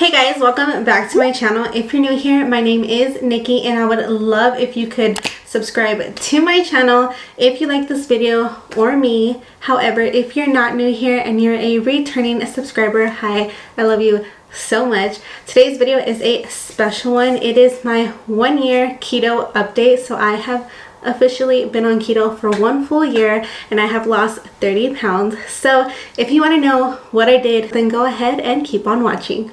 Hey guys, welcome back to my channel. If you're new here, my name is Nikki and I would love if you could subscribe to my channel if you like this video or me. However, if you're not new here and you're a returning subscriber, hi, I love you so much. Today's video is a special one. It is my 1 year keto update. So I have officially been on keto for 1 full year and I have lost 30 pounds. So if you want to know what I did, then go ahead and keep on watching.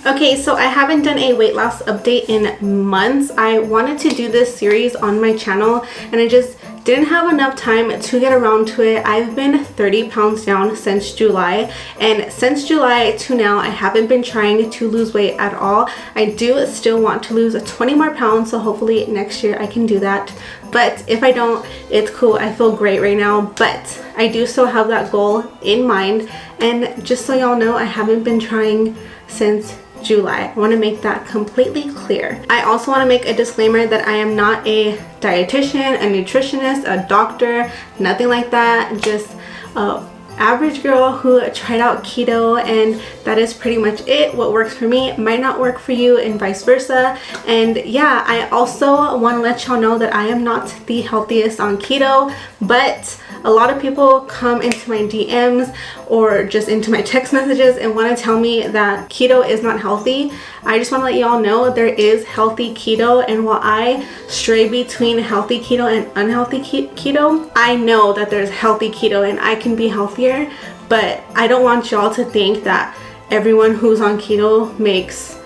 Okay, so I haven't done a weight loss update in months. I wanted to do this series on my channel and I just didn't have enough time to get around to it. I've been 30 pounds down since July, and since July to now I haven't been trying to lose weight at all. I do still want to lose 20 more pounds, so hopefully next year I can do that. But if I don't, it's cool. I feel great right now, but I do still have that goal in mind. And just so y'all know, I haven't been trying since July. I want to make that completely clear. I also want to make a disclaimer that I am not a dietitian, a nutritionist, a doctor, nothing like that. Just a average girl who tried out keto, and that is pretty much it. What works for me might not work for you and vice versa. And yeah, I also want to let y'all know that I am not the healthiest on keto, but a lot of people come into my DMs or just into my text messages and want to tell me that keto is not healthy. I just want to let y'all know there is healthy keto, and while I stray between healthy keto and unhealthy keto, I know that there's healthy keto and I can be healthier, but I don't want y'all to think that everyone who's on keto makes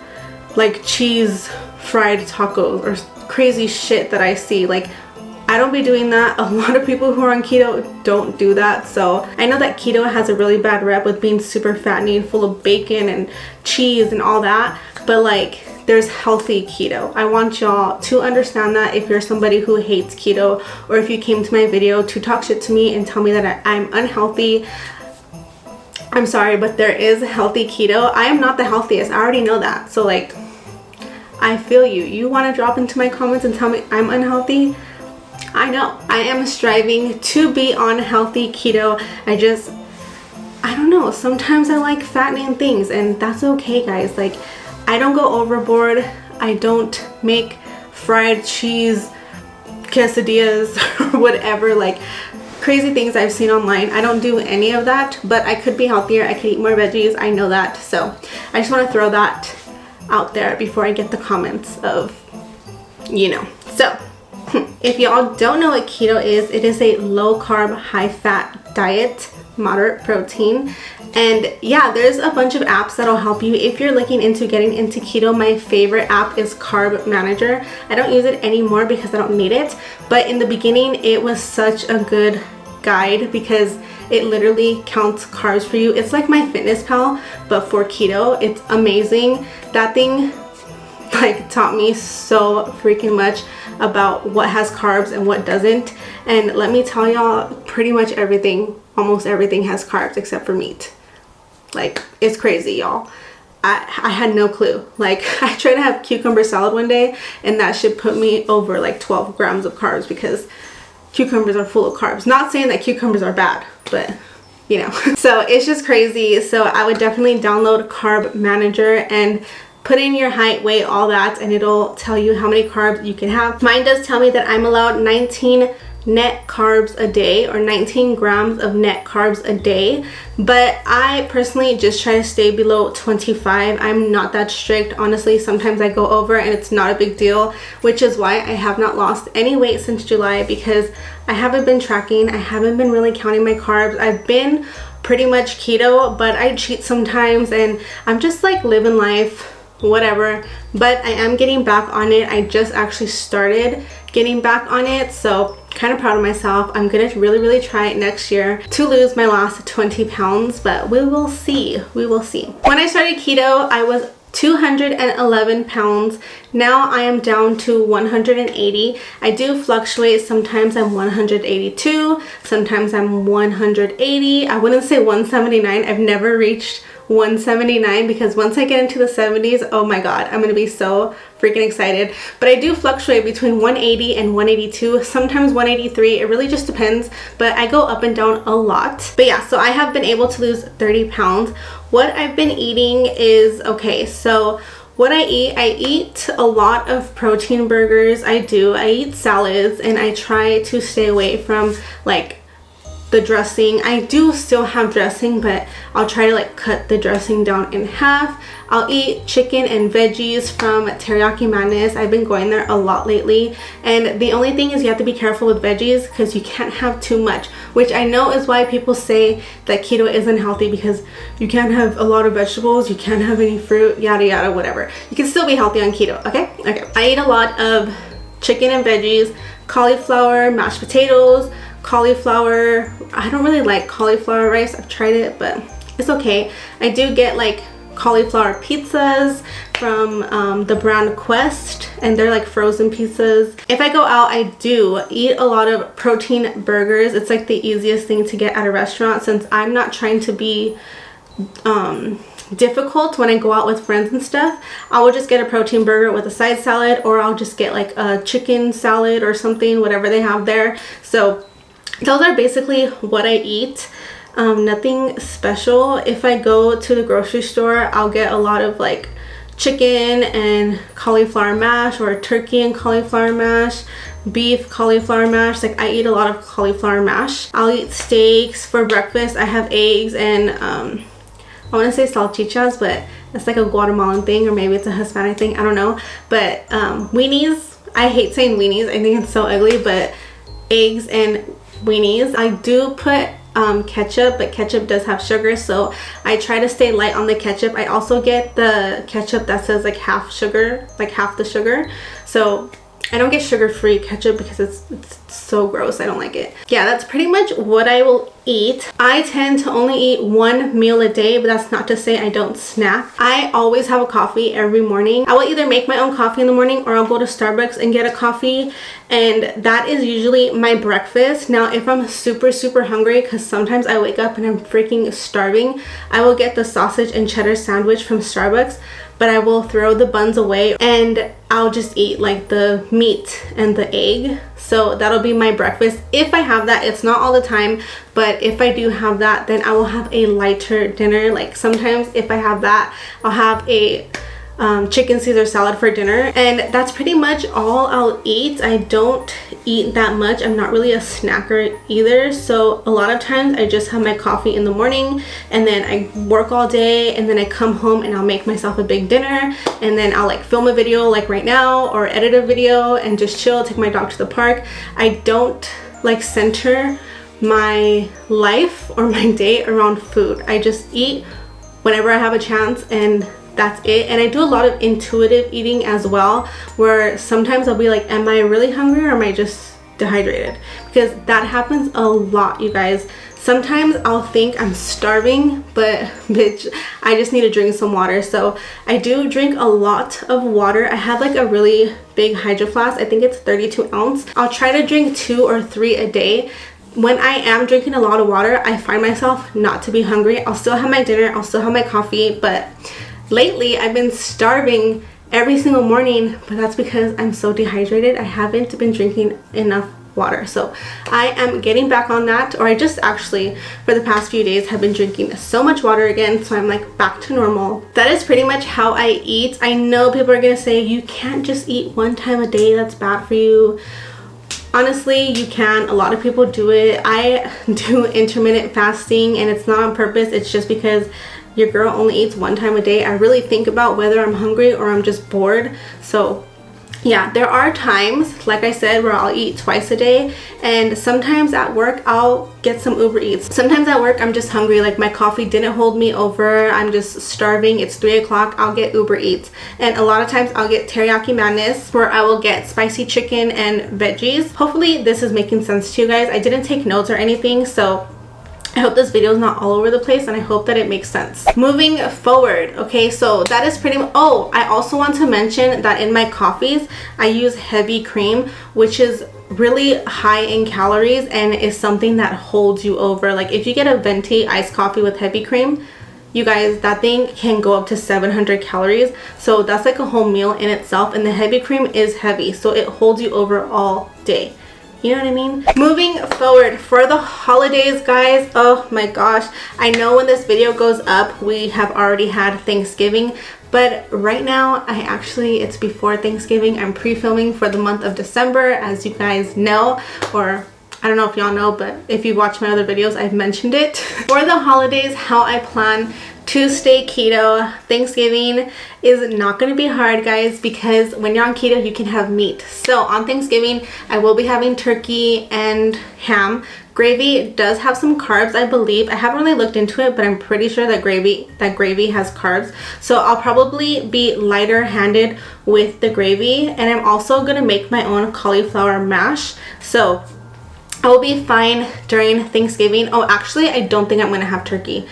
like cheese fried tacos or crazy shit that I see. Like, I don't be doing that. A lot of people who are on keto don't do that. So I know that keto has a really bad rep with being super fattening, full of bacon and cheese and all that, but like, there's healthy keto. I want y'all to understand that. If you're somebody who hates keto, or if you came to my video to talk shit to me and tell me that I'm unhealthy, I'm sorry, but there is healthy keto. I am not the healthiest. I already know that. So like, I feel you. You want to drop into my comments and tell me I'm unhealthy? I know. I am striving to be on healthy keto. I don't know. Sometimes I like fattening things, and that's okay, guys. Like, I don't go overboard. I don't make fried cheese quesadillas or whatever, like crazy things I've seen online. I don't do any of that, but I could be healthier. I could eat more veggies. I know that. So I just want to throw that out there before I get the comments of, you know. So if y'all don't know what keto is, it is a low carb, high fat diet, moderate protein. And yeah, there's a bunch of apps that'll help you if you're looking into getting into keto. My favorite app is Carb Manager. I don't use it anymore because I don't need it, but in the beginning it was such a good guide because it literally counts carbs for you. It's like MyFitnessPal but for keto. It's amazing. That thing like taught me so freaking much about what has carbs and what doesn't. And let me tell y'all, pretty much everything, almost everything has carbs except for meat. Like, it's crazy, y'all. I had no clue. Like, I tried to have cucumber salad one day and that shit put me over like 12 grams of carbs because cucumbers are full of carbs. Not saying that cucumbers are bad, but you know. So it's just crazy. So I would definitely download Carb Manager and put in your height, weight, all that, and it'll tell you how many carbs you can have. Mine does tell me that I'm allowed 19 net carbs a day, or 19 grams of net carbs a day, but I personally just try to stay below 25. I'm not that strict, honestly. Sometimes I go over and it's not a big deal, which is why I have not lost any weight since July, because I haven't been tracking. I haven't been really counting my carbs. I've been pretty much keto, but I cheat sometimes and I'm just like living life, whatever. But I am getting back on it. I just actually started getting back on it, so kind of proud of myself. I'm gonna really try it next year to lose my last 20 pounds, but we will see. When I started keto, I was 211 pounds. Now I am down to 180. I do fluctuate. Sometimes I'm 182, sometimes I'm 180. I wouldn't say 179. I've never reached 179, because once I get into the 70s, oh my god, I'm gonna be so freaking excited. But I do fluctuate between 180 and 182, sometimes 183. It really just depends, but I go up and down a lot. But yeah, so I have been able to lose 30 pounds. What I've been eating is, okay, so what I eat a lot of protein burgers. I eat salads, and I try to stay away from like the dressing. I do still have dressing, but I'll try to like cut the dressing down in half. I'll eat chicken and veggies from Teriyaki Madness. I've been going there a lot lately, and the only thing is you have to be careful with veggies because you can't have too much, which I know is why people say that keto isn't healthy, because you can't have a lot of vegetables, you can't have any fruit, yada yada, whatever. You can still be healthy on keto. Okay. I eat a lot of chicken and veggies, cauliflower, mashed potatoes, cauliflower. I don't really like cauliflower rice. I've tried it, but it's okay. I do get like cauliflower pizzas from the brand Quest, and they're like frozen pizzas. If I go out, I do eat a lot of protein burgers. It's like the easiest thing to get at a restaurant, since I'm not trying to be difficult when I go out with friends and stuff. I will just get a protein burger with a side salad, or I'll just get like a chicken salad or something, whatever they have there. So those are basically what I eat. Nothing special. If I go to the grocery store, I'll get a lot of like chicken and cauliflower mash, or turkey and cauliflower mash, beef cauliflower mash. Like I eat a lot of cauliflower mash. I'll eat steaks for breakfast. I have eggs and I want to say salchichas, but it's like a Guatemalan thing, or maybe it's a Hispanic thing, I don't know. But weenies, I hate saying weenies, I think it's so ugly, but eggs and weenies. I do put ketchup, but ketchup does have sugar, so I try to stay light on the ketchup. I also get the ketchup that says like half sugar, like half the sugar, so I don't get sugar-free ketchup because it's so gross. I don't like it. Yeah, that's pretty much what I will eat. I tend to only eat one meal a day, but that's not to say I don't snack. I always have a coffee every morning. I will either make my own coffee in the morning, or I'll go to Starbucks and get a coffee, and that is usually my breakfast. Now, if I'm super hungry, because sometimes I wake up and I'm freaking starving, I will get the sausage and cheddar sandwich from Starbucks, but I will throw the buns away and I'll just eat like the meat and the egg. So that'll be my breakfast if I have that. It's not all the time, but if I do have that, then I will have a lighter dinner. Like sometimes if I have that, I'll have a chicken Caesar salad for dinner, and that's pretty much all I'll eat. I don't eat that much. I'm not really a snacker either, so a lot of times I just have my coffee in the morning, and then I work all day, and then I come home and I'll make myself a big dinner, and then I'll like film a video like right now, or edit a video and just chill, take my dog to the park. I don't like center my life or my day around food. I just eat whenever I have a chance, and that's it. And I do a lot of intuitive eating as well, where sometimes I'll be like, am I really hungry, or am I just dehydrated? Because that happens a lot, you guys. Sometimes I'll think I'm starving, but bitch, I just need to drink some water. So I do drink a lot of water. I have like a really big Hydro Flask. I think it's 32 ounce. I'll try to drink 2 or 3 a day. When I am drinking a lot of water, I find myself not to be hungry. I'll still have my dinner, I'll still have my coffee, but lately I've been starving every single morning, but that's because I'm so dehydrated. I haven't been drinking enough water. So I am getting back on that, or I just actually for the past few days have been drinking so much water again, so I'm like back to normal. That is pretty much how I eat. I know people are gonna say you can't just eat 1 time a day, that's bad for you. Honestly, you can. A lot of people do it. I do intermittent fasting, and it's not on purpose. It's just because your girl only eats 1 time a day. I really think about whether I'm hungry or I'm just bored. So yeah, there are times, like I said, where I'll eat twice a day, and sometimes at work I'll get some Uber Eats. Sometimes at work I'm just hungry, like my coffee didn't hold me over, I'm just starving, it's 3 o'clock, I'll get Uber Eats. And a lot of times I'll get Teriyaki Madness, where I will get spicy chicken and veggies. Hopefully this is making sense to you guys. I didn't take notes or anything, so I hope this video is not all over the place, and I hope that it makes sense. Moving forward, okay, so that is pretty much, oh, I also want to mention that in my coffees, I use heavy cream, which is really high in calories and is something that holds you over. Like if you get a venti iced coffee with heavy cream, You guys, that thing can go up to 700 calories, so that's like a whole meal in itself, and the heavy cream is heavy, so it holds you over all day. You know what I mean? Moving forward for the holidays, guys, oh my gosh, I know when this video goes up we have already had Thanksgiving, but right now it's before Thanksgiving. I'm pre-filming for the month of December, as you guys know, or I don't know if y'all know, but if you watch my other videos, I've mentioned it. For the holidays, how I plan to stay keto, Thanksgiving is not going to be hard, guys, because when you're on keto, you can have meat. So on Thanksgiving, I will be having turkey and ham. Gravy does have some carbs, I believe. I haven't really looked into it, but I'm pretty sure that gravy has carbs. So I'll probably be lighter handed with the gravy, and I'm also going to make my own cauliflower mash. So I will be fine during Thanksgiving. Oh, actually, I don't think I'm going to have turkey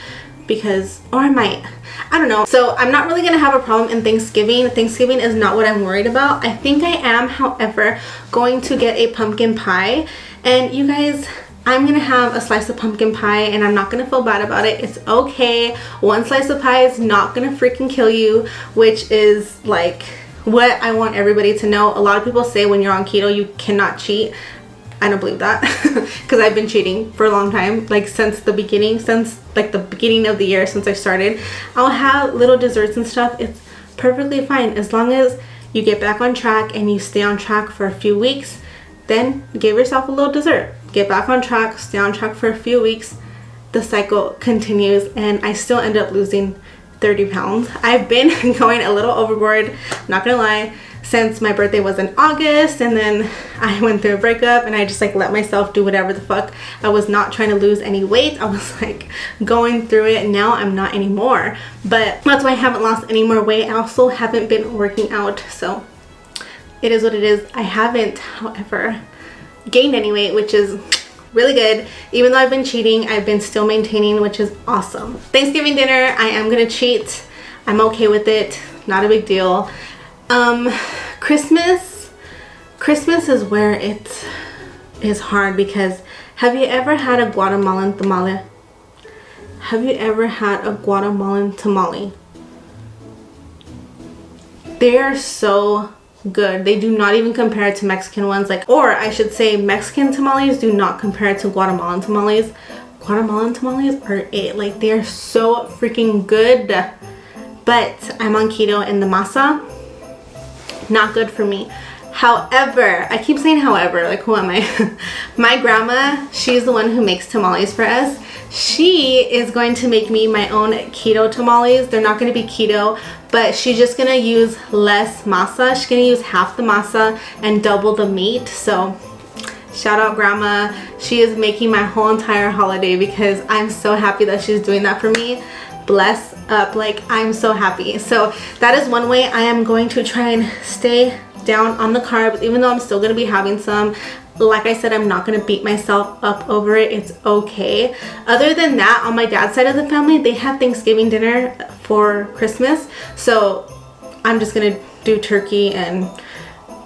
because, or I might. I don't know. So I'm not really going to have a problem in Thanksgiving. Thanksgiving is not what I'm worried about. I think I am, however, going to get a pumpkin pie. And you guys, I'm going to have a slice of pumpkin pie and I'm not going to feel bad about it. It's okay. One slice of pie is not going to freaking kill you, which is like what I want everybody to know. A lot of people say when you're on keto, you cannot cheat. I don't believe that because I've been cheating for a long time, like since the beginning of the year, since I started. I'll have little desserts and stuff. It's perfectly fine as long as you get back on track and you stay on track for a few weeks. Then give yourself a little dessert, get back on track, stay on track for a few weeks. The cycle continues and I still end up losing 30 pounds. I've been going a little overboard, not gonna lie, since my birthday was in August, and then I went through a breakup and I just like let myself do whatever the fuck. I was not trying to lose any weight. I was like going through it, and now I'm not anymore, but that's why I haven't lost any more weight. I also haven't been working out, so it is what it is. I haven't, however, gained any weight, which is really good. Even though I've been cheating, I've been still maintaining, which is awesome. Thanksgiving dinner, I am gonna cheat. I'm okay with it, not a big deal. Christmas is where it is hard, because have you ever had a Guatemalan tamale? Have you ever had a Guatemalan tamale? They are so good. They do not even compare to Mexican ones, or I should say Mexican tamales do not compare to Guatemalan tamales. Guatemalan tamales are it. Like, they are so freaking good. But I'm on keto and the masa, not good for me. However, I keep saying however, like who am I? My grandma, she's the one who makes tamales for us. She is going to make me my own keto tamales. They're not going to be keto, but she's just going to use less masa. She's going to use half the masa and double the meat. So shout out grandma. She is making my whole entire holiday because I'm so happy that she's doing that for me. Bless up, like I'm so happy. So that is one way I am going to try and stay down on the carbs, even though I'm still going to be having some. Like I said, I'm not going to beat myself up over it. It's okay. Other than that, on my dad's side of the family, they have Thanksgiving dinner for Christmas, so I'm just going to do turkey and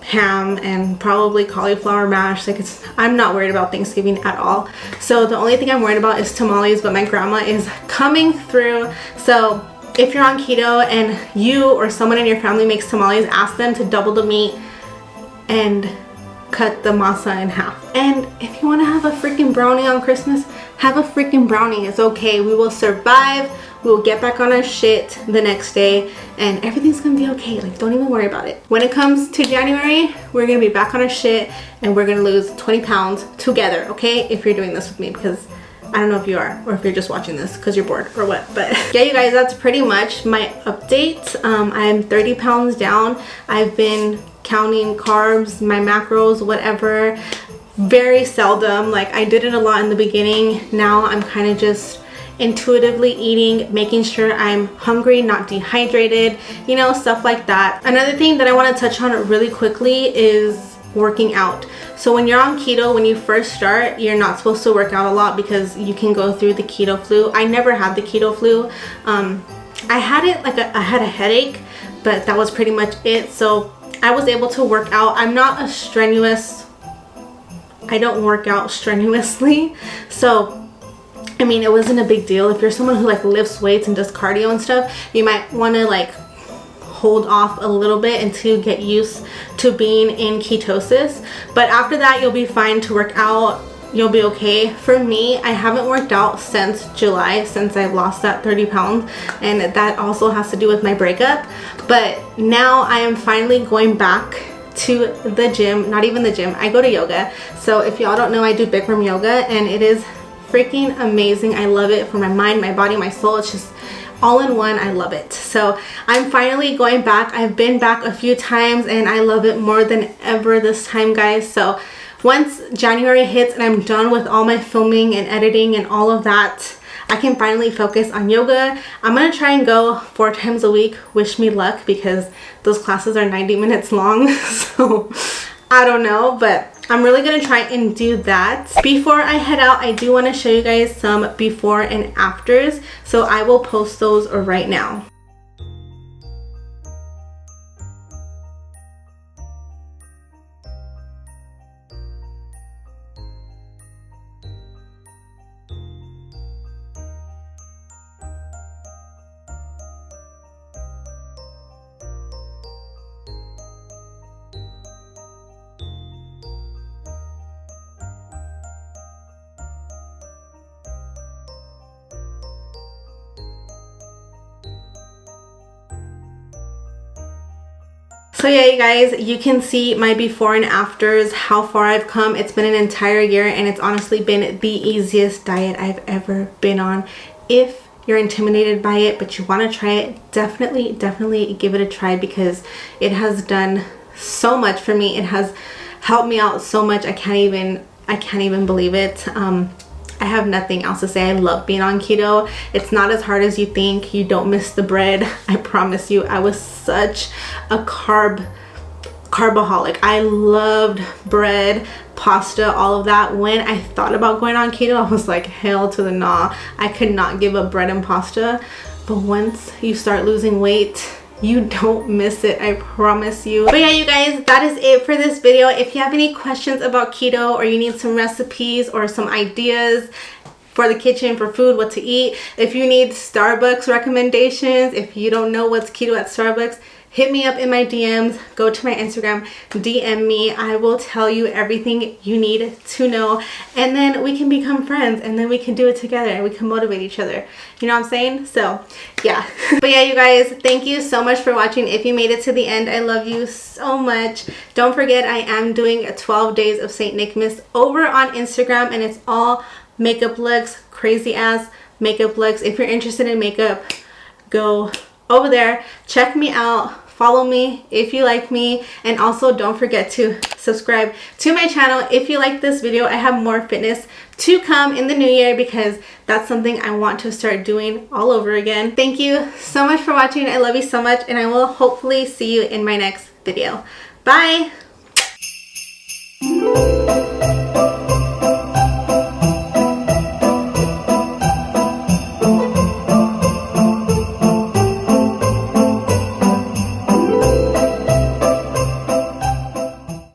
ham and probably cauliflower mash. Like, I'm not worried about Thanksgiving at all. So the only thing I'm worried about is tamales, but my grandma is coming through. So if you're on keto and you or someone in your family makes tamales, ask them to double the meat and cut the masa in half. And if you want to have a freaking brownie on Christmas, have a freaking brownie. It's okay. We will survive. We will get back on our shit the next day and everything's gonna be okay. Like, don't even worry about it. When it comes to January, we're gonna be back on our shit and we're gonna lose 20 pounds together, okay? If you're doing this with me, because I don't know if you are, or if you're just watching this because you're bored or what. But yeah, you guys, that's pretty much my update. I'm 30 pounds down. I've been counting carbs, my macros, whatever, very seldom. Like, I did it a lot in the beginning. Now I'm kind of just intuitively eating, making sure I'm hungry, not dehydrated, you know, stuff like that. Another thing that I want to touch on really quickly is working out. So when you're on keto, when you first start, you're not supposed to work out a lot because you can go through the keto flu. I never had the keto flu. I had it, like I had a headache, but that was pretty much it. So I was able to work out. I'm not a strenuous, I don't work out strenuously. So I mean, it wasn't a big deal. If you're someone who like lifts weights and does cardio and stuff, you might want to like hold off a little bit until you get used to being in ketosis. But after that, you'll be fine to work out. You'll be okay. For me, I haven't worked out since July, since I've lost that 30 pounds, and that also has to do with my breakup. But now I am finally going back to the gym. Not even the gym, I go to yoga. So if y'all don't know, I do Bikram yoga, and it is freaking amazing. I love it for my mind, my body, my soul. It's just all in one. I love it. So I'm finally going back. I've been back a few times and I love it more than ever this time, guys. So once January hits and I'm done with all my filming and editing and all of that, I can finally focus on yoga. I'm gonna try and go 4 times a week. Wish me luck, because those classes are 90 minutes long. So I don't know, but I'm really gonna try and do that. Before I head out, I do want to show you guys some before and afters, so I will post those right now. So yeah, you guys, you can see my before and afters, how far I've come. It's been an entire year and it's honestly been the easiest diet I've ever been on. If you're intimidated by it but you want to try it, definitely give it a try, because it has done so much for me. It has helped me out so much. I can't even believe it. I have nothing else to say. I love being on keto. It's not as hard as you think. You don't miss the bread. I promise you. I was such a carboholic. I loved bread, pasta, all of that. When I thought about going on keto, I was like, hell to the nah. I could not give up bread and pasta. But once you start losing weight, you don't miss it, I promise you. But yeah, you guys, that is it for this video. If you have any questions about keto, or you need some recipes or some ideas for the kitchen, for food, what to eat, if you need Starbucks recommendations, if you don't know what's keto at Starbucks, hit me up in my DMs. Go to my Instagram, DM me. I will tell you everything you need to know, and then we can become friends, and then we can do it together and we can motivate each other. You know what I'm saying? So yeah. But yeah, you guys, thank you so much for watching. If you made it to the end, I love you so much. Don't forget, I am doing 12 days of St. Nickmas over on Instagram, and it's all makeup looks, crazy ass makeup looks. If you're interested in makeup, go over there, check me out, follow me if you like me, and also don't forget to subscribe to my channel if you like this video. I have more fitness to come in the new year, because that's something I want to start doing all over again. Thank you so much for watching. I love you so much, and I will hopefully see you in my next video. Bye!